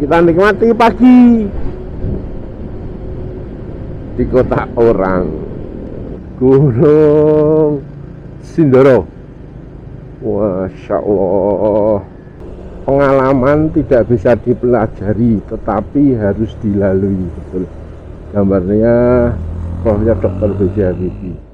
Kita nikmati pagi di kota orang, Gunung Sindoro. Masya Allah, pengalaman tidak bisa dipelajari tetapi harus dilalui. Betul, gambarnya Profesor Dr. B.J. Habibie.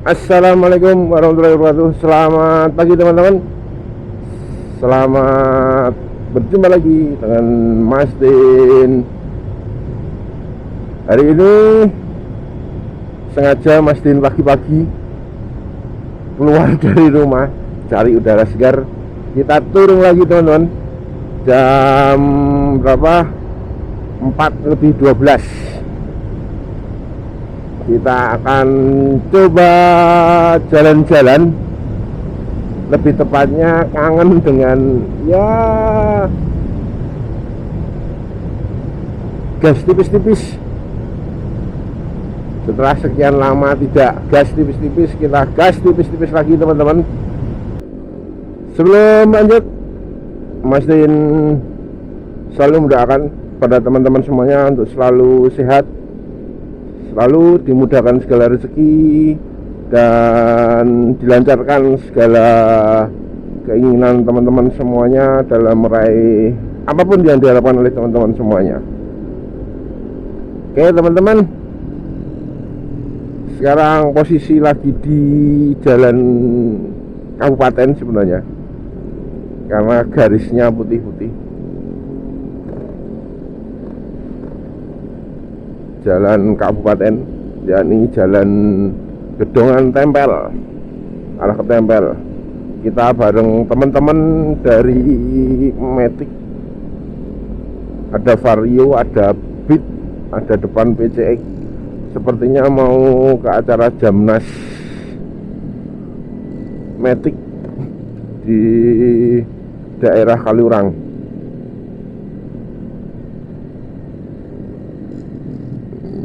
Assalamualaikum warahmatullahi wabarakatuh. Selamat pagi teman-teman. Selamat berjumpa lagi dengan Mas Din. Hari ini sengaja Mas Din pagi-pagi keluar dari rumah cari udara segar. Kita turun lagi teman-teman. Jam berapa? 4:12. Kita akan coba jalan-jalan, lebih tepatnya kangen dengan gas tipis-tipis. Setelah sekian lama tidak gas tipis-tipis, kita gas tipis-tipis lagi teman-teman. Sebelum lanjut, Mas Din selalu mendoakan pada teman-teman semuanya untuk selalu sehat, selalu dimudahkan segala rezeki, dan dilancarkan segala keinginan teman-teman semuanya dalam meraih apapun yang diharapkan oleh teman-teman semuanya. Oke teman-teman, sekarang posisi lagi di jalan kabupaten sebenarnya, karena garisnya putih-putih. Jalan kabupaten, yakni jalan Gedongan Tempel, arah ke Tempel. Kita bareng teman-teman dari Matic, ada Vario, ada Beat, ada depan PCX. Sepertinya mau ke acara Jamnas Matic di daerah Kaliurang.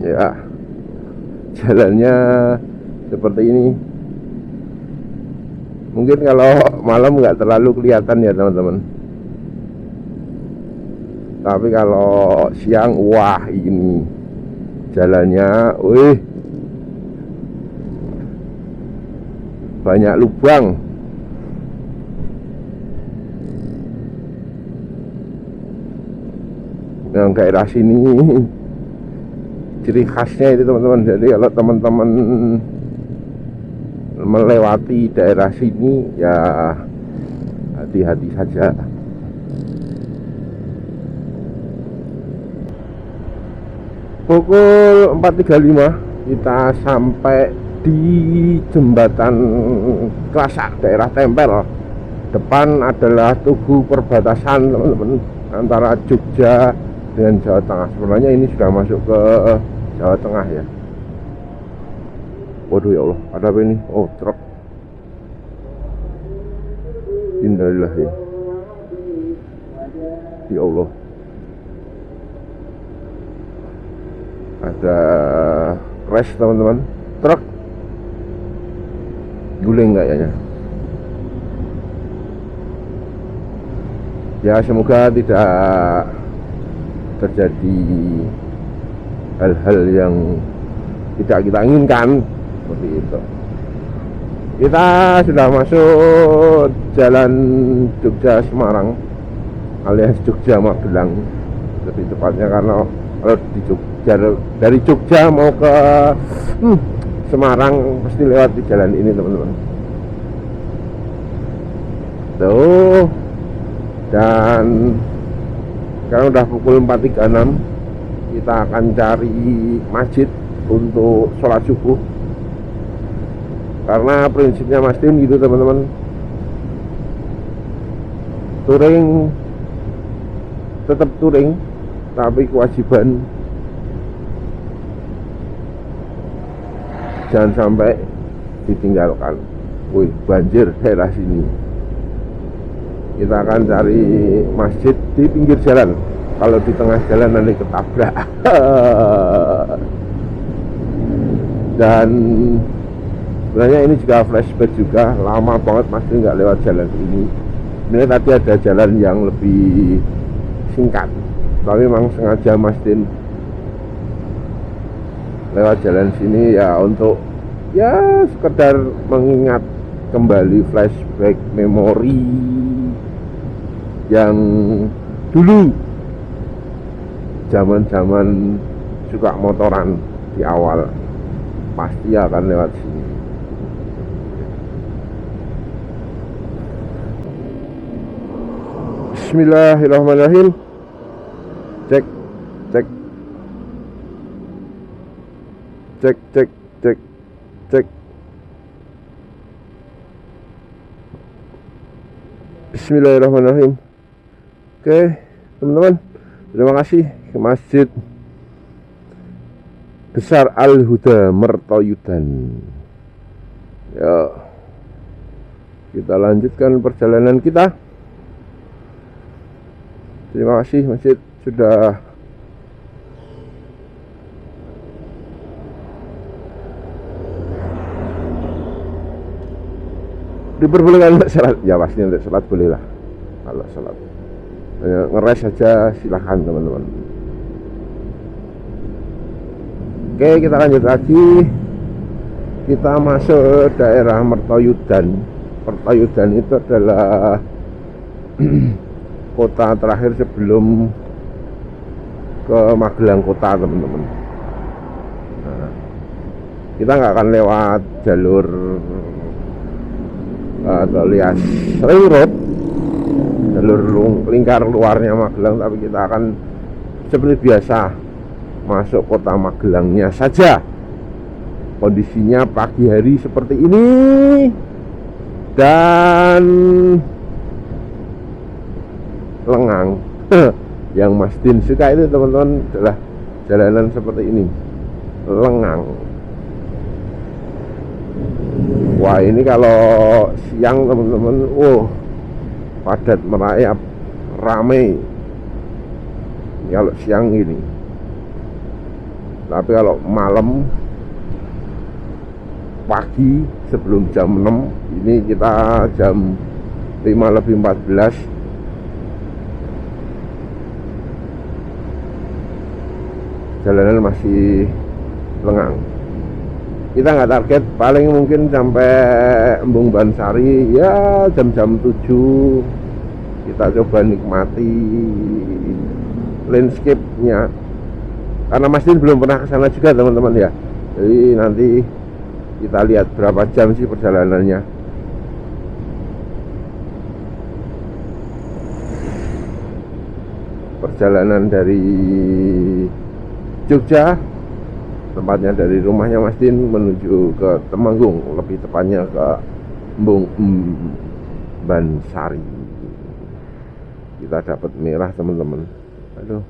Ya, jalannya seperti ini. Mungkin kalau malam nggak terlalu kelihatan ya teman-teman, tapi kalau siang, wah ini jalannya, banyak lubang. Yang daerah sini ciri khasnya itu teman-teman. Jadi kalau teman-teman melewati daerah sini ya hati-hati saja. Pukul 4.35 kita sampai di jembatan Klasak daerah Tempel. Depan adalah tugu perbatasan teman-teman antara Jogja dengan Jawa Tengah. Sebenarnya ini sudah masuk ke Jawa Tengah ya. Waduh ya Allah, ada apa ini? Oh, truk. Innalillahi. Ya Allah, ada crash teman-teman. Truk guling kayaknya. Ya semoga tidak terjadi hal-hal yang tidak kita inginkan seperti itu. Kita sudah masuk jalan Jogja Semarang alias Jogja Magelang lebih tepatnya, karena kalau di Jogja, dari Jogja mau ke Semarang pasti lewat di jalan ini teman-teman. tuh. Dan sekarang udah pukul 4.36, kita akan cari masjid untuk sholat subuh, karena prinsipnya Mas Din gitu teman-teman, touring tetap touring, tapi kewajiban jangan sampai ditinggalkan. Wih, banjir daerah sini. Kita akan cari masjid di pinggir jalan. Kalau di tengah jalan nanti ketabrak. Dan sebenarnya ini juga flashback juga, lama banget Mas Din nggak lewat jalan ini. Sebenarnya tadi ada jalan yang lebih singkat, tapi memang sengaja Mas Din lewat jalan sini ya untuk ya sekedar mengingat kembali, flashback memori yang dulu zaman-zaman suka motoran di awal, pasti akan lewat sini. Bismillahirrahmanirrahim. Cek cek cek cek cek cek. Bismillahirrahmanirrahim. Oke teman-teman, terima kasih ke Masjid Besar Al-Huda Mertoyudan. Ya, kita lanjutkan perjalanan kita. Terima kasih masjid sudah diperbolehkan untuk sholat. Ya pasti untuk sholat boleh lah. Kalau sholat ngeres saja silahkan teman-teman. Oke, kita lanjut lagi. Kita masuk daerah Mertoyudan. Mertoyudan itu adalah kota terakhir sebelum ke Magelang kota teman-teman. Nah, kita nggak akan lewat jalur alias ring road, jalur lingkar luarnya Magelang, tapi kita akan seperti biasa masuk kota Magelangnya saja. Kondisinya pagi hari seperti ini, dan lengang. Yang Mas Din suka itu teman-teman adalah jalanan seperti ini, lengang. Wah, ini kalau siang teman-teman, padat merayap, rame. Ini kalau siang ini. Tapi kalau malam, pagi sebelum jam 6, ini kita jam 5:14, jalanan masih lengang. Kita nggak target, paling mungkin sampai Embung Bansari ya jam-jam 7. Kita coba nikmati landscape-nya, karena Mas Din belum pernah ke sana juga teman-teman ya. Jadi nanti kita lihat berapa jam sih perjalanannya. Perjalanan dari Jogja, tempatnya dari rumahnya Mas Din menuju ke Temanggung, lebih tepatnya ke Embung Bansari. Kita dapat merah teman-teman. Aduh.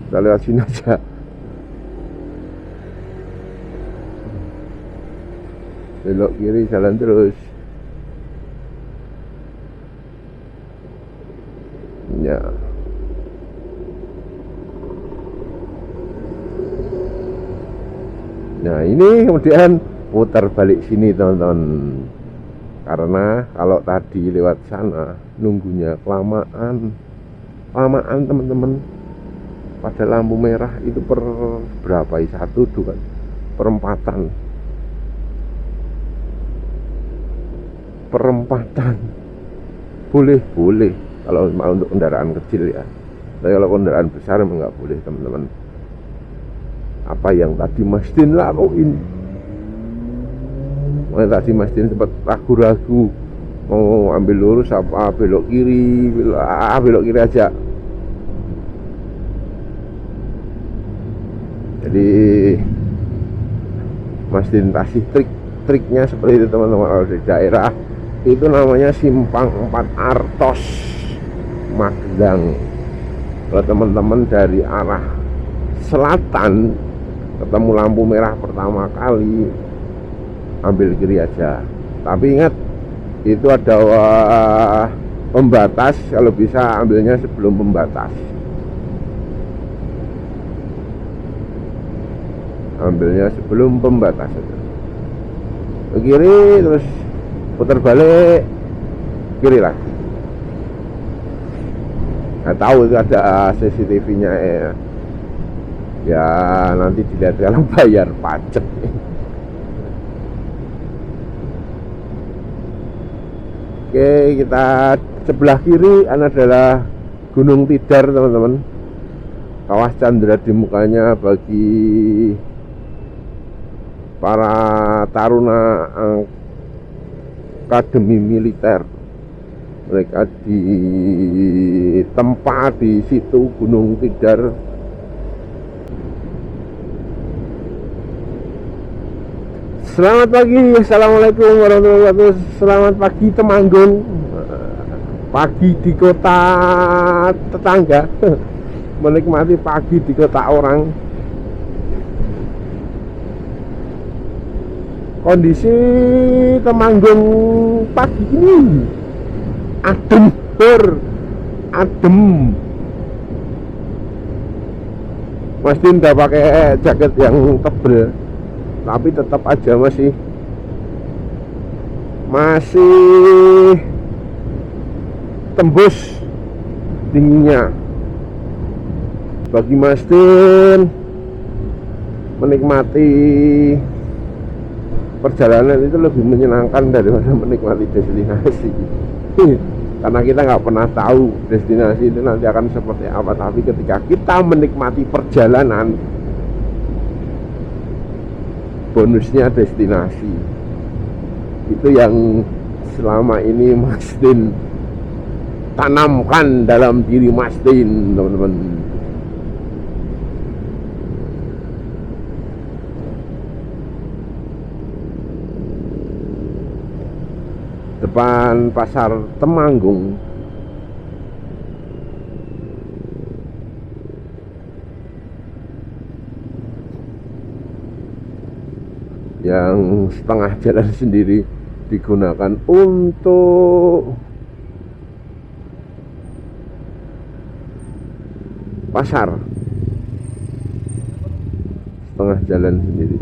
Kita lewat sini aja. Belok kiri, jalan terus. Ya. Nah, ini kemudian putar balik sini teman-teman. Karena kalau tadi lewat sana nunggunya kelamaan teman-teman. Pada lampu merah itu per berapa ya? 1, 2, perempatan boleh kalau mau untuk kendaraan kecil ya. Tapi kalau kendaraan besar emang nggak boleh teman-teman. Apa yang tadi Mas Din lakuin, tadi Mas Din sempat ragu-ragu mau ambil lurus apa belok kiri, belok kiri aja. Jadi Mas Din kasih triknya seperti itu teman-teman. Kalau di daerah itu namanya simpang 4 Artos Magelang. Kalau teman-teman dari arah selatan ketemu lampu merah pertama kali, ambil kiri aja. Tapi ingat, itu ada pembatas, kalau bisa ambilnya sebelum pembatas. Ambilnya sebelum pembatas aja. Ke kiri terus putar balik kiri lagi. Nggak tahu itu ada CCTV-nya ya nanti dilihat kalau bayar pajak. Oke, kita sebelah kiri adalah Gunung Tidar teman-teman. Kawah Chandra di mukanya bagi para taruna akademi militer. Mereka ditempa di situ Gunung Tidar. Selamat pagi, assalamualaikum warahmatullahi wabarakatuh. Selamat pagi Temanggung. Pagi di kota tetangga. Menikmati pagi di kota orang. Kondisi Temanggung pagi ini adem, adem. Mas Din udah pakai jaket yang tebel, tapi tetap aja masih tembus dinginnya. Bagi Mas Din, menikmati perjalanan itu lebih menyenangkan daripada menikmati destinasi. Karena kita nggak pernah tahu destinasi itu nanti akan seperti apa. Tapi ketika kita menikmati perjalanan, bonusnya destinasi. Itu yang selama ini Mas Din tanamkan dalam diri Mas Din, teman-teman. Depan pasar Temanggung yang setengah jalan sendiri digunakan untuk pasar, setengah jalan sendiri.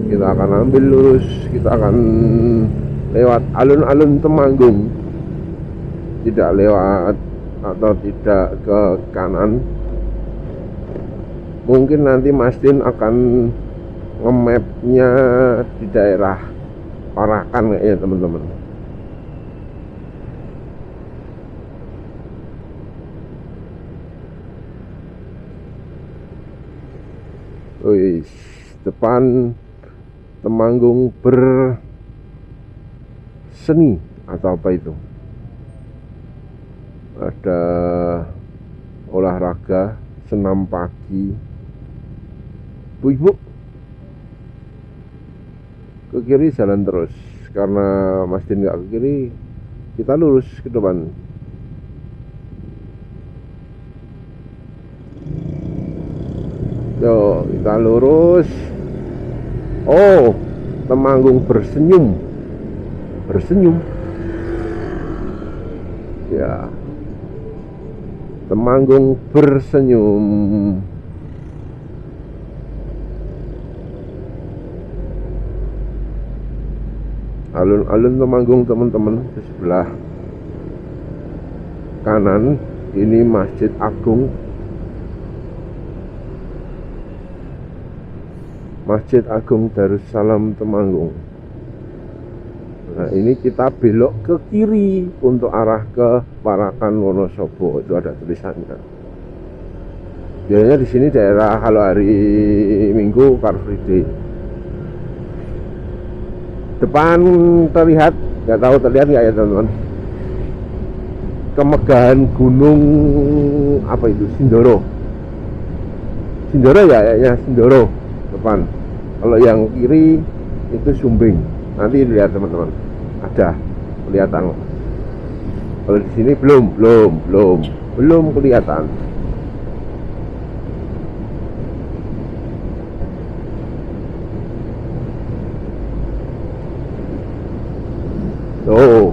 Kita akan ambil lurus, kita akan lewat alun-alun Temanggung, tidak lewat atau tidak ke kanan. Mungkin nanti Mas Din akan nge-mapnya di daerah Parakan kayaknya teman-teman. Wih, depan Temanggung berseni atau apa itu? Ada olahraga, senam pagi. Bu ibu, ke kiri jalan terus. Karena Mas Din nggak ke kiri, kita lurus ke depan. Yuk, kita lurus. Oh, Temanggung bersenyum. Ya, Temanggung bersenyum. Alun-alun Temanggung teman-teman. Di sebelah kanan ini Masjid Agung, Masjid Agung Darussalam Temanggung. Nah, ini kita belok ke kiri untuk arah ke Parakan Wonosobo. Itu ada tulisannya. Biasanya di sini daerah kalau hari Minggu Car Free Day. Depan terlihat, nggak tahu terlihat nggak ya teman-teman, kemegahan gunung apa itu, Sindoro. Sindoro ya Sindoro depan. Kalau yang kiri itu Sumbing. Nanti lihat teman-teman, ada kelihatan. Kalau di sini belum kelihatan. Tuh,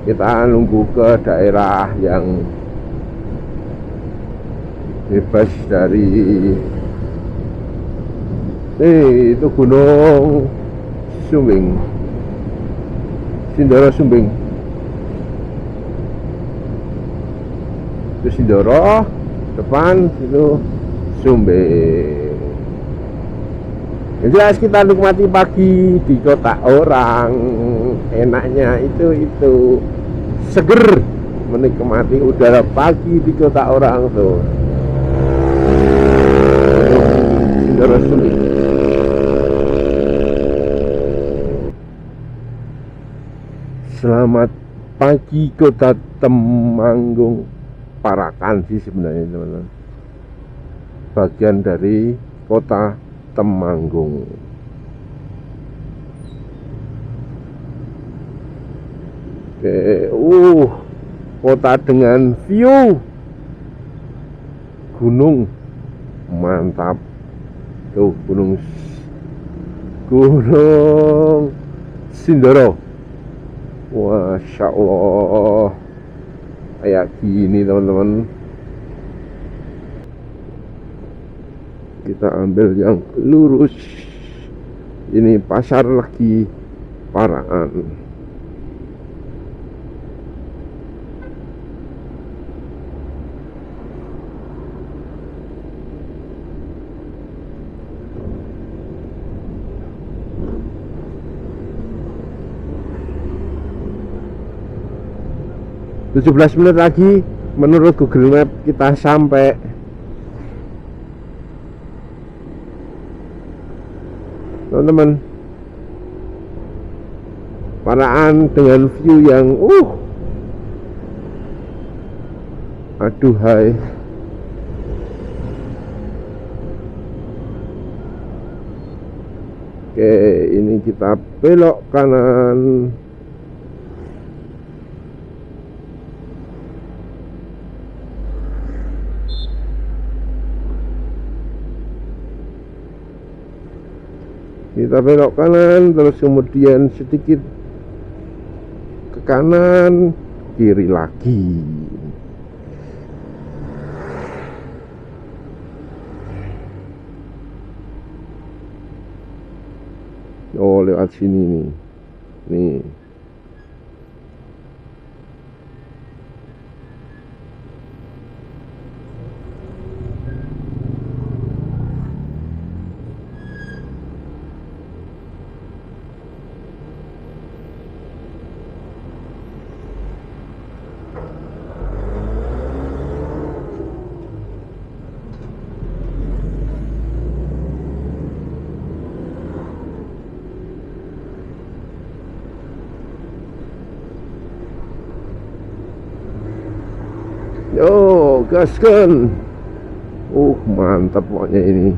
kita nunggu ke daerah yang bebas dari itu Gunung Sumbing, Sindoro Sumbing. Itu Sindoro, depan itu Sumbing. Yang jelas kita nikmati pagi di kota orang. Enaknya itu seger menikmati udara pagi di kota orang tuh. Sindoro Sumbing. Selamat pagi kota Temanggung. Parakan sih sebenarnya teman-teman, bagian dari kota Temanggung. Oke, kota dengan view gunung, mantap. Tuh gunung Sindoro. Masya Allah, kayak gini teman-teman. Kita ambil yang lurus. Ini pasar lagi Parakan. Belas menit lagi menurut Google Map kita sampai. Teman-teman, Parakan dengan view yang aduhai. Oke, ini kita belok kanan. Kita belok kanan, terus kemudian sedikit ke kanan, kiri lagi. Oh, lewat sini nih. Nih. Yo, gaskan. Mantap pokoknya ini.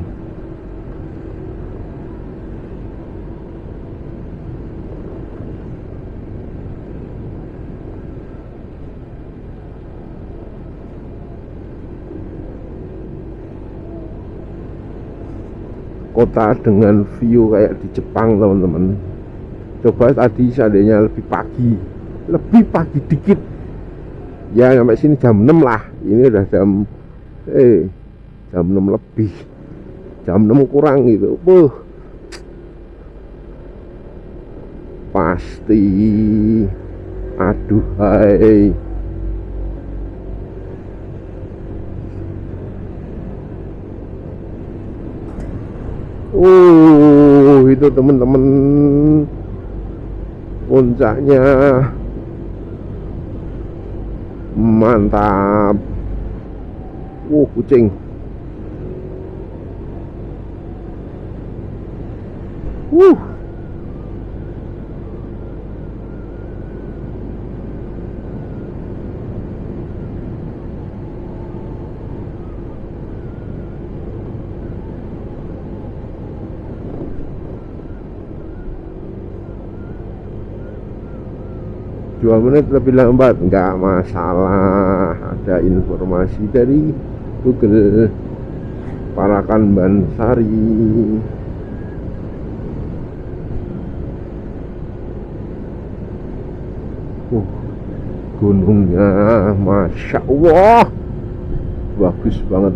Kota dengan view kayak di Jepang teman-teman. Coba tadi seandainya lebih pagi dikit ya, sampai sini jam 6 lah. Ini udah jam 6 lebih, jam 6 kurang gitu. Pasti aduhai. Itu teman-teman puncaknya mantap. Kucing. Wuh. Dua menit lebih lambat nggak masalah, ada informasi dari Google. Parakan Bansari. Gunungnya Masya Allah bagus banget.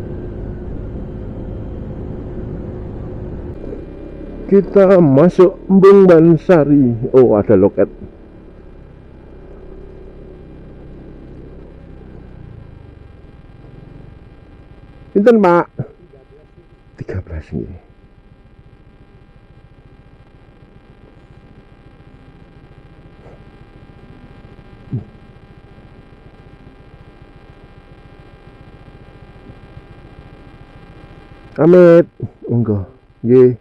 Kita masuk Embung Bansari. Oh, ada loket. Pinten Pak? 13 nih. Amit, enggak, ye.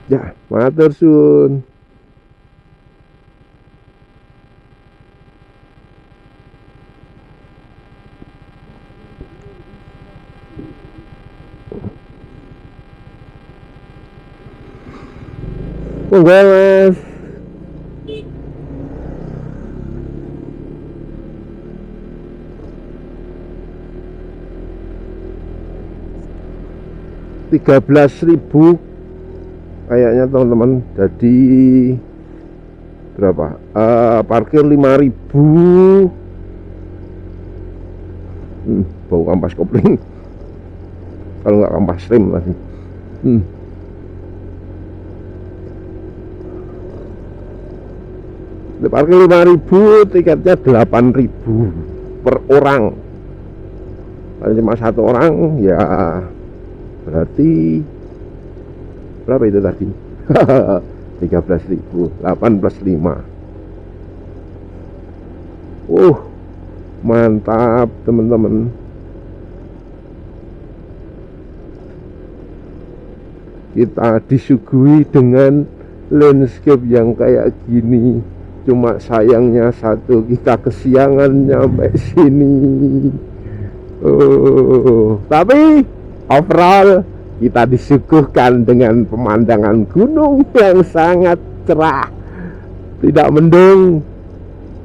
Ya, matur suwun. Monggo Mas. Rp13.000 kayaknya teman-teman. Jadi berapa? Parkir 5.000. Bau kampas kopling. Kalau nggak kampas rem lagi. Parkir 5.000, tiketnya 8.000 per orang. Kalau cuma satu orang ya berarti berapa itu tadi? 13.000, 8 plus 5. Mantap teman-teman. Kita disuguhi dengan landscape yang kayak gini. Cuma sayangnya satu, kita kesiangan nyampe sini. Tapi overall kita disuguhkan dengan pemandangan gunung yang sangat cerah, tidak mendung,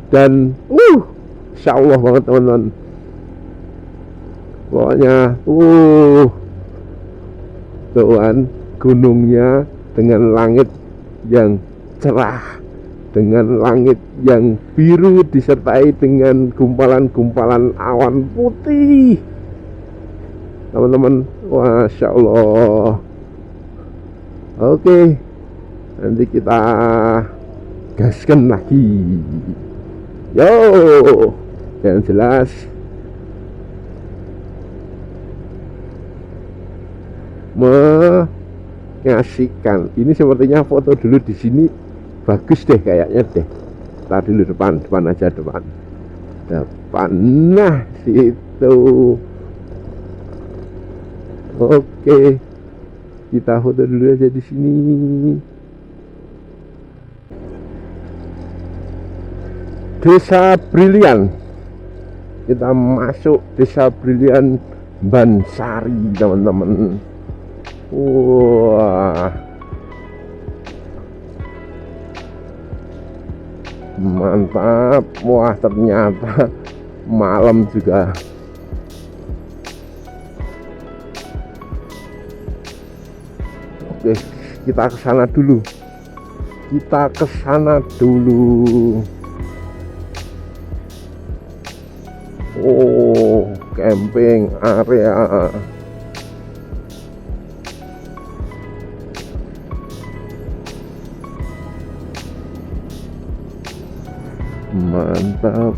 dan Insya Allah banget teman-teman. Pokoknya Tuhan, gunungnya dengan langit yang cerah, dengan langit yang biru disertai dengan gumpalan-gumpalan awan putih. Teman-teman, Masya Allah. Oke, nanti kita gaskan lagi. Yo, yang jelas mengasihkan. Ini sepertinya foto dulu di sini bagus deh kayaknya deh. Tadi dulu depan aja, depan. Nah situ. Oke, kita foto dulu aja di sini. Desa Brilian. Kita masuk Desa Brilian Bansari teman-teman. Wah, mantap. Wah, ternyata malam juga. Oke, kita ke sana dulu. Camping area. Mantap.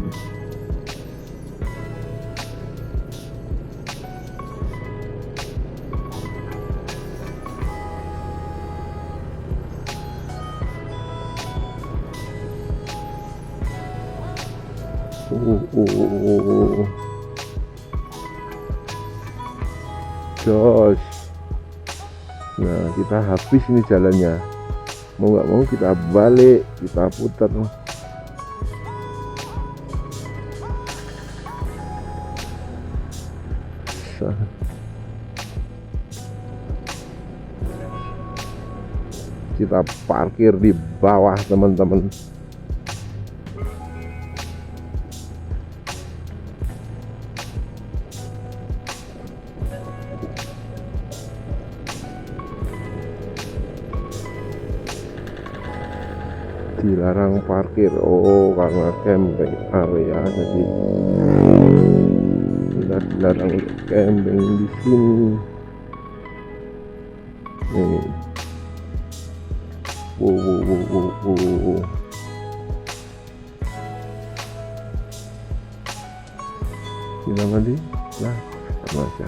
Jos. Nah, kita habis ini jalannya. Mau nggak mau kita balik, kita putar. Kita parkir di bawah, teman-teman. Dilarang parkir, oh karena camping area, jadi kita dilarang camping di sini. Nih. Wow. Kita mandi, nah sama aja.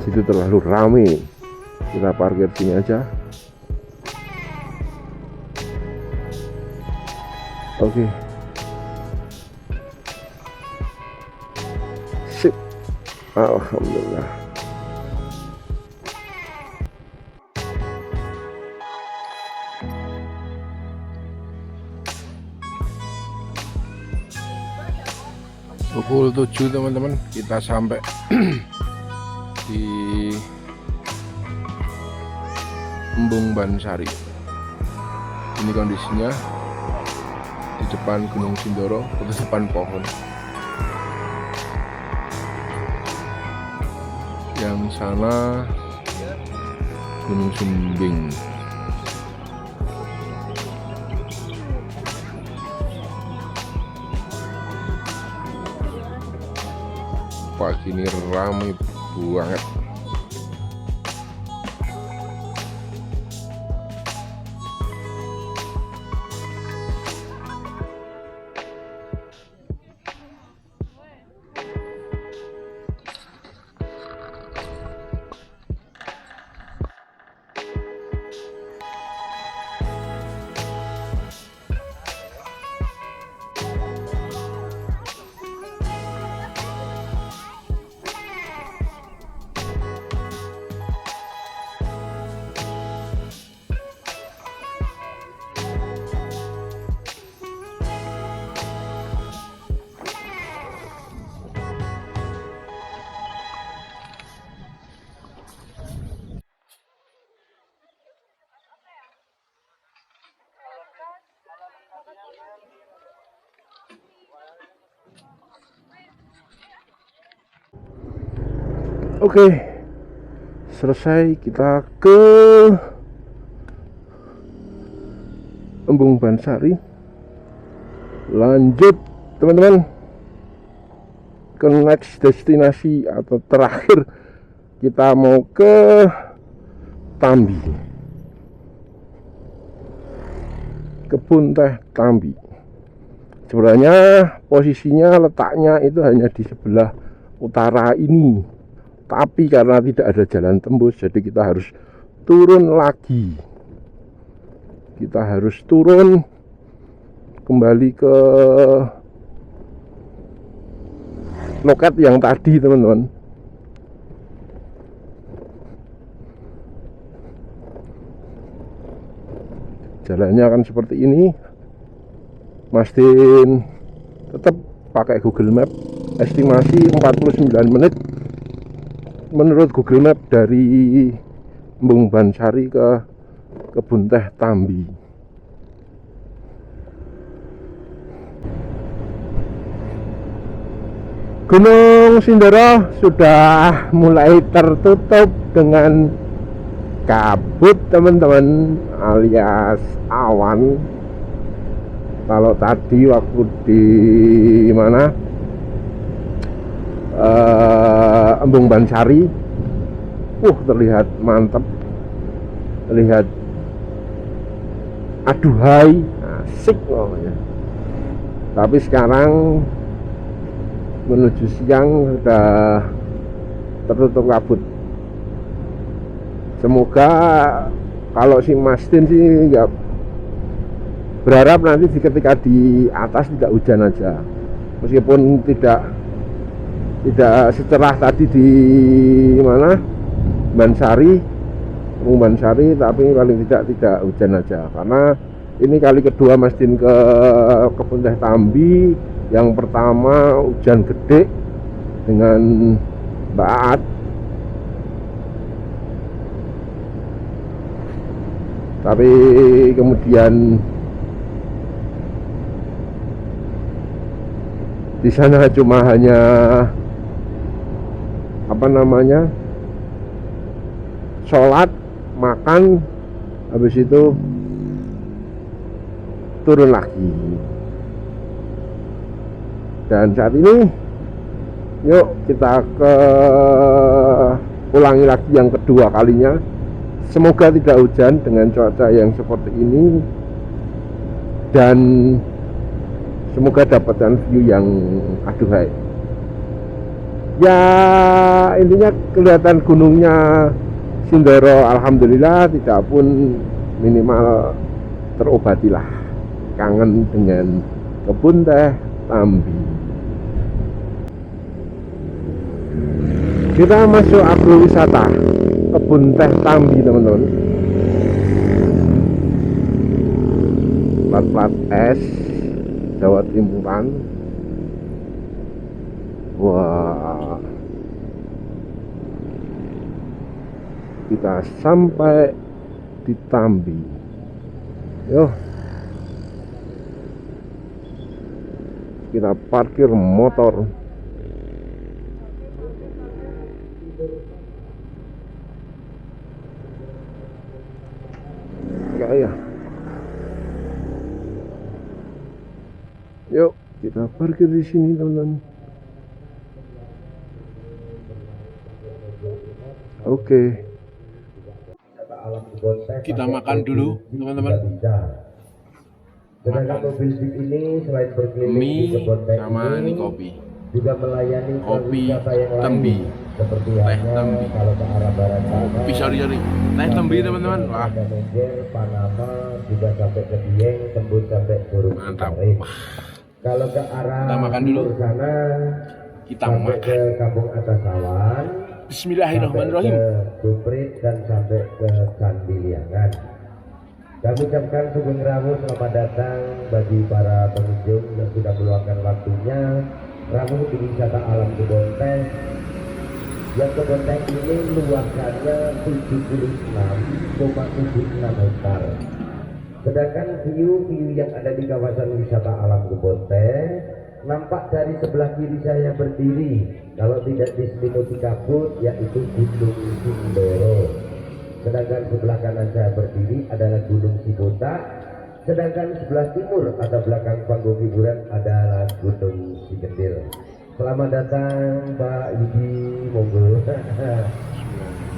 Situ terlalu ramai. Kita parkir sini aja. Oke. Sip. Alhamdulillah. Pukul 7 teman-teman, kita sampai di Embung Bansari. Ini kondisinya di depan Gunung Sindoro, di depan pohon. Yang sana Gunung Sumbing. Pagi ini ramai banget. Oke, selesai, kita ke Embung Bansari. Lanjut teman-teman ke next destinasi atau terakhir, kita mau ke Tambi, kebun teh Tambi. Sebenarnya posisinya, letaknya itu hanya di sebelah utara ini, tapi karena tidak ada jalan tembus, jadi kita harus turun lagi. Kita harus turun kembali ke loket yang tadi, teman-teman. Jalannya akan seperti ini. Mas Din tetap pakai Google Map, estimasi 49 menit menurut Google Map dari Embung Bansari ke kebun teh Tambi. Gunung Sindoro sudah mulai tertutup dengan kabut, teman-teman, alias awan. Kalau tadi waktu di mana Embung Bansari, terlihat mantap, terlihat aduhai, asik pokoknya. Tapi sekarang menuju siang sudah tertutup kabut. Semoga kalau si Mas Din sih nggak berharap nanti ketika di atas tidak hujan aja, meskipun tidak secerah tadi di mana Bansari, tapi paling tidak hujan aja, karena ini kali kedua Mas Din ke kebun teh Tambi. Yang pertama hujan gede dengan Mbak Aat, tapi kemudian di sana cuma hanya sholat, makan, habis itu turun lagi. Dan saat ini yuk kita ulangi lagi yang kedua kalinya. Semoga tidak hujan dengan cuaca yang seperti ini, dan semoga dapatkan view yang aduhai. Ya intinya kelihatan gunungnya Sindoro, alhamdulillah, tidak pun minimal terobatilah kangen dengan kebun teh Tambi. Kita masuk agrowisata kebun teh Tambi, teman-teman. Plat es Jawa Timuran. Wah, kita sampai di Tambi. Yo, kita parkir motor. Ya. Yuk, kita parkir di sini, teman-teman. Oke. Kita makan dulu, teman-teman. Mie sama ini kopi. Juga melayani kopi Tambi. Seperti teh Tambi. Kalau ke arah barat kopi sorry teh Tambi, teman-teman. Wah. Panama juga sampai ke Dieng, tembus sampai Curug. Mantap. Kalau ke arah kita makan dulu. Sana kita makan ke Kampung Atas Awan. Bismillahirrahmanirrahim. Duprit dan sampai ke Candi Liangan. Kami ucapkan sugeng rawuh selamat datang bagi para pengunjung yang sudah meluangkan waktunya rawuh di wisata alam kebun teh. Yang kebun teh ini luasannya 76,76 hektar. Sedangkan view yang ada di kawasan wisata alam kebun teh nampak dari sebelah kiri saya berdiri, kalau tidak diselimuti kabut, yaitu Gunung Sindoro. Sedangkan sebelah kanan saya berdiri adalah Gunung Cibotak. Sedangkan sebelah timur atau belakang panggung hiburan adalah Gunung Cigenil. Selamat datang Pak Yudi, monggo.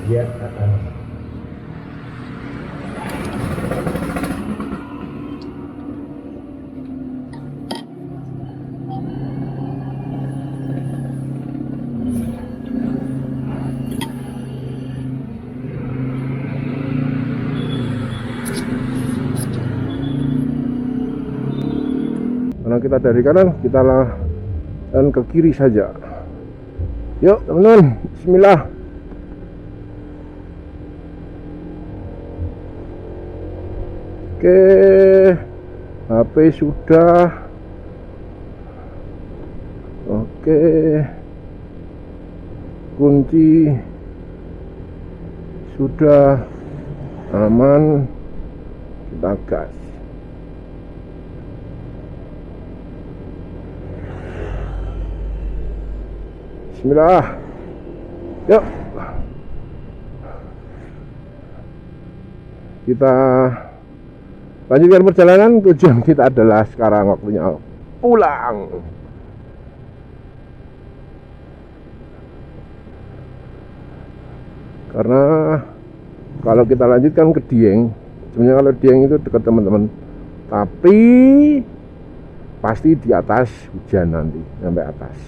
Ya. Karena kita dari kanan, kita dan ke kiri saja. Yuk teman-teman, bismillah. Oke, HP sudah. Oke, kunci sudah aman, kita gas. Bismillah. Yuk. Kita lanjutkan perjalanan. Tujuan kita adalah sekarang waktunya pulang. Karena kalau kita lanjutkan ke Dieng, sebenarnya kalau Dieng itu dekat teman-teman, tapi pasti di atas hujan nanti, sampai atas.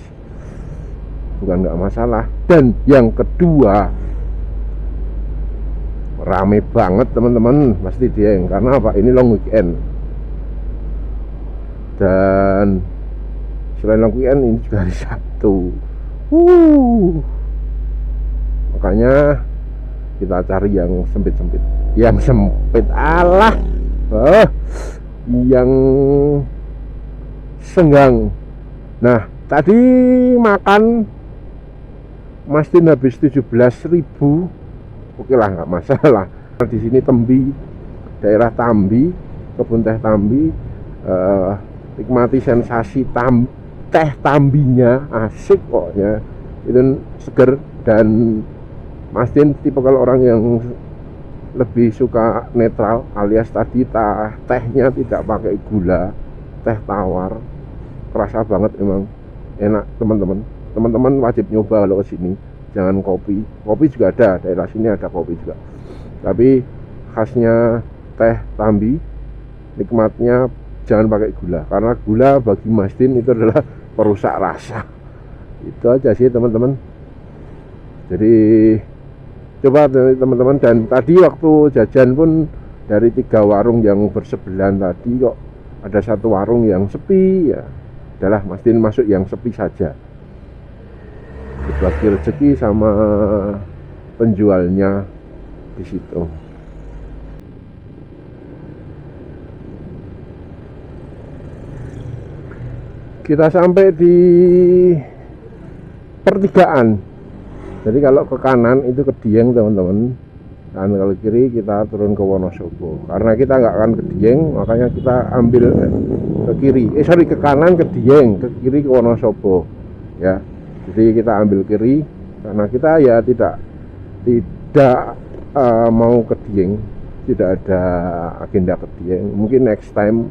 Bukan nggak masalah. Dan yang kedua, rame banget teman-teman pasti Dieng, karena apa, ini long weekend. Dan selain long weekend, ini juga hari Sabtu. Makanya kita cari yang sempit-sempit, yang sempit, yang senggang. Nah, tadi makan Mas Din habis 17.000. Oke lah, nggak masalah. Di sini Tembi, daerah Tambi, kebun teh Tambi. Nikmati sensasi teh Tambinya, asik pokoknya. Itu seger. Dan Mas Din tipe kalau orang yang lebih suka netral, alias tadi tehnya tidak pakai gula, teh tawar. Kerasa banget, emang enak teman-teman wajib nyoba kalau kesini. Jangan kopi juga ada, daerah sini ada kopi juga, tapi khasnya teh Tambi, nikmatnya jangan pakai gula, karena gula bagi Mas Din itu adalah perusak rasa. Itu aja sih teman-teman. Jadi coba teman-teman. Dan tadi waktu jajan pun dari 3 warung yang bersebelahan tadi kok ada 1 warung yang sepi, ya adalah Mas Din masuk yang sepi saja. Berbagi rezeki sama penjualnya di situ. Kita sampai di pertigaan. Jadi kalau ke kanan itu ke Dieng teman-teman, dan kalau kiri kita turun ke Wonosobo. Karena kita nggak akan ke Dieng, makanya kita ambil ke kiri. Ke kanan ke Dieng, ke kiri ke Wonosobo. Ya, jadi kita ambil kiri karena kita ya tidak mau ke Dieng, tidak ada agenda ke Dieng. Mungkin next time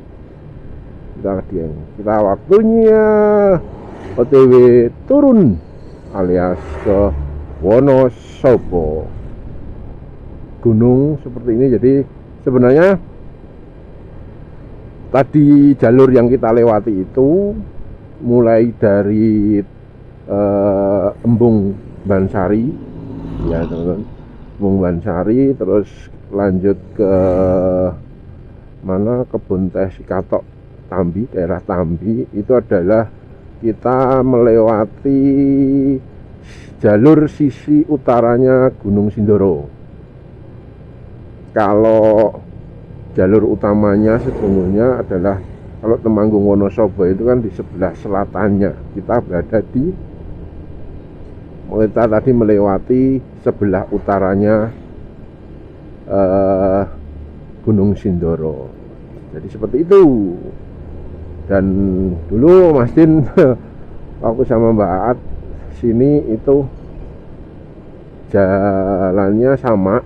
kita ke Dieng. Kita waktunya OTW turun alias ke Wonosobo. Gunung seperti ini. Jadi sebenarnya tadi jalur yang kita lewati itu mulai dari Embung Bansari, ya teman-teman, Embung Bansari, terus lanjut ke mana, kebun teh Sikatok Tambi, daerah Tambi. Itu adalah kita melewati jalur sisi utaranya Gunung Sindoro. Kalau jalur utamanya sesungguhnya adalah, kalau Temanggung Wonosobo itu kan di sebelah selatannya. Kita berada di, kita tadi melewati sebelah utaranya Gunung Sindoro. Jadi seperti itu. Dan dulu Mas Din aku sama Mbak Aat sini itu jalannya sama,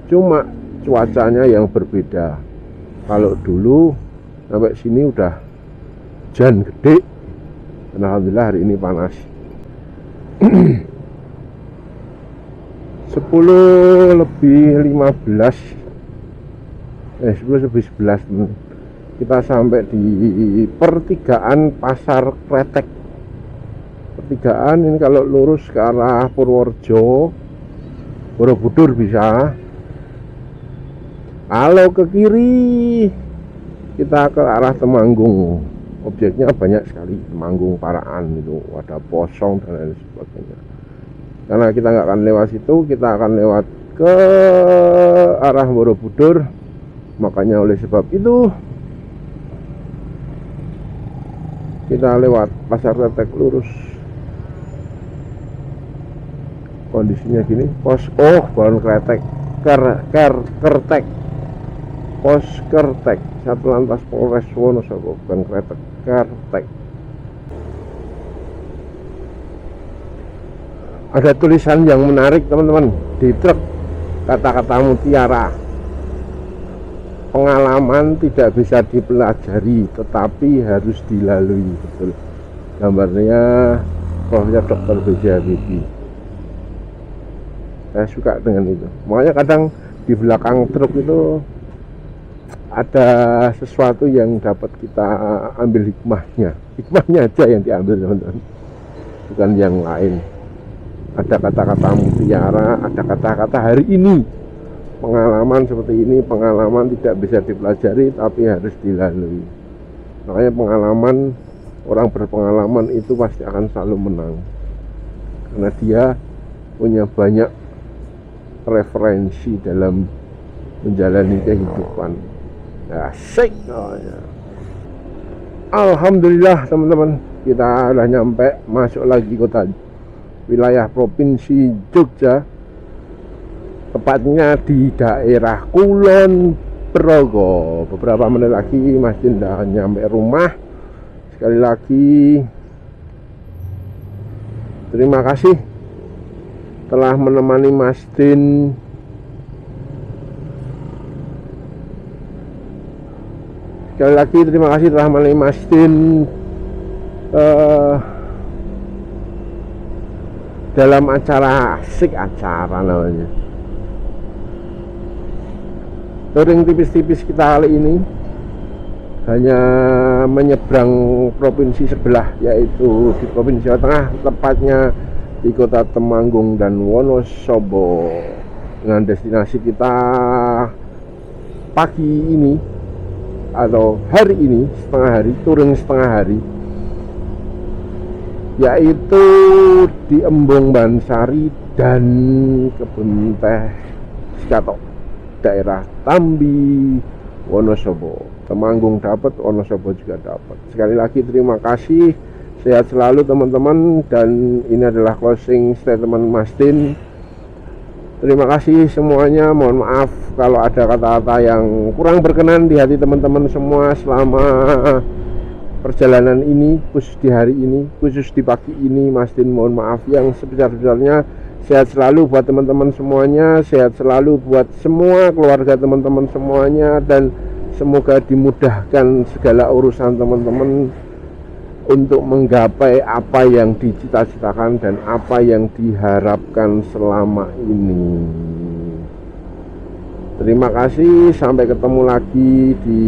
cuma cuacanya yang berbeda. Kalau dulu sampai sini udah hujan gede, dan alhamdulillah hari ini panas. 10 lebih 15 10 lebih 11 kita sampai di pertigaan Pasar Kretek. Pertigaan ini kalau lurus ke arah Purworejo, Borobudur bisa. Kalau ke kiri kita ke arah Temanggung. Objeknya banyak sekali, Temanggung, Paraan itu ada Posong dan lain sebagainya. Karena kita nggak akan lewat situ, kita akan lewat ke arah Borobudur. Makanya oleh sebab itu kita lewat Pasar Kretek lurus. Kondisinya gini, bukan Kretek, Kertek, Pos Kertek, Satlantas Polres Wonosobo, bukan Kretek, Kertek. Ada tulisan yang menarik teman-teman di truk, kata-kata mutiara. Pengalaman tidak bisa dipelajari, tetapi harus dilalui. Betul. Gambarnya Profesor Dr. B.J. Habibie. Saya suka dengan itu. Makanya kadang di belakang truk itu ada sesuatu yang dapat kita ambil hikmahnya. Hikmahnya aja yang diambil teman-teman, bukan yang lain. Ada kata-kata mutiara, ada kata-kata hari ini. Pengalaman seperti ini, pengalaman tidak bisa dipelajari tapi harus dilalui. Makanya orang berpengalaman itu pasti akan selalu menang, karena dia punya banyak referensi dalam menjalani kehidupan. Asik. Alhamdulillah teman-teman, kita udah nyampe, masuk lagi kota wilayah provinsi Jogja, tepatnya di daerah Kulon Progo. Beberapa menit lagi Mas Din udah nyampe rumah. Sekali lagi terima kasih telah menemani Mas Din sekali lagi terima kasih telah menemani Mas Din dalam acara asik, acara namanya touring tipis-tipis kita kali ini, hanya menyeberang provinsi sebelah, yaitu di Provinsi Jawa Tengah, tepatnya di Kota Temanggung dan Wonosobo, dengan destinasi kita pagi ini atau hari ini, setengah hari, touring setengah hari, yaitu di Embung Bansari dan Kebun Teh Sikatok, daerah Tambi, Wonosobo. Temanggung dapat, Wonosobo juga dapat. Sekali lagi terima kasih, sehat selalu teman-teman, dan ini adalah closing statement Mas Din. Terima kasih semuanya, mohon maaf kalau ada kata-kata yang kurang berkenan di hati teman-teman semua selama perjalanan ini, khusus di hari ini, khusus di pagi ini. Mas Din mohon maaf yang sebesar-besarnya. Sehat selalu buat teman-teman semuanya, sehat selalu buat semua keluarga teman-teman semuanya, dan semoga dimudahkan segala urusan teman-teman untuk menggapai apa yang dicita-citakan dan apa yang diharapkan selama ini. Terima kasih, sampai ketemu lagi di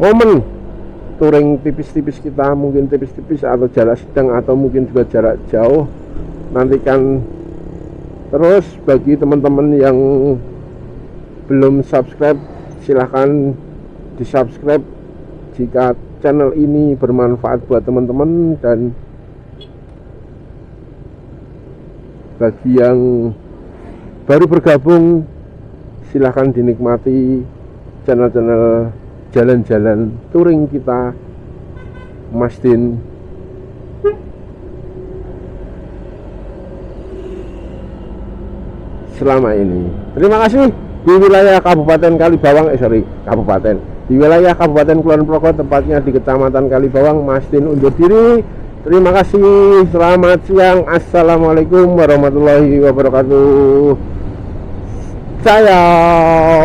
momen touring tipis-tipis kita, mungkin tipis-tipis atau jarak sedang atau mungkin juga jarak jauh. Nantikan terus. Bagi teman-teman yang belum subscribe, silahkan di subscribe jika channel ini bermanfaat buat teman-teman, dan bagi yang baru bergabung silahkan dinikmati channel-channel jalan-jalan touring kita Mas Din selama ini. Terima kasih. Di wilayah Kabupaten Kalibawang, di wilayah Kabupaten Kulon Progo, tepatnya di Kecamatan Kalibawang, Mas Din undur diri. Terima kasih, selamat siang, assalamualaikum warahmatullahi wabarakatuh. Sayang.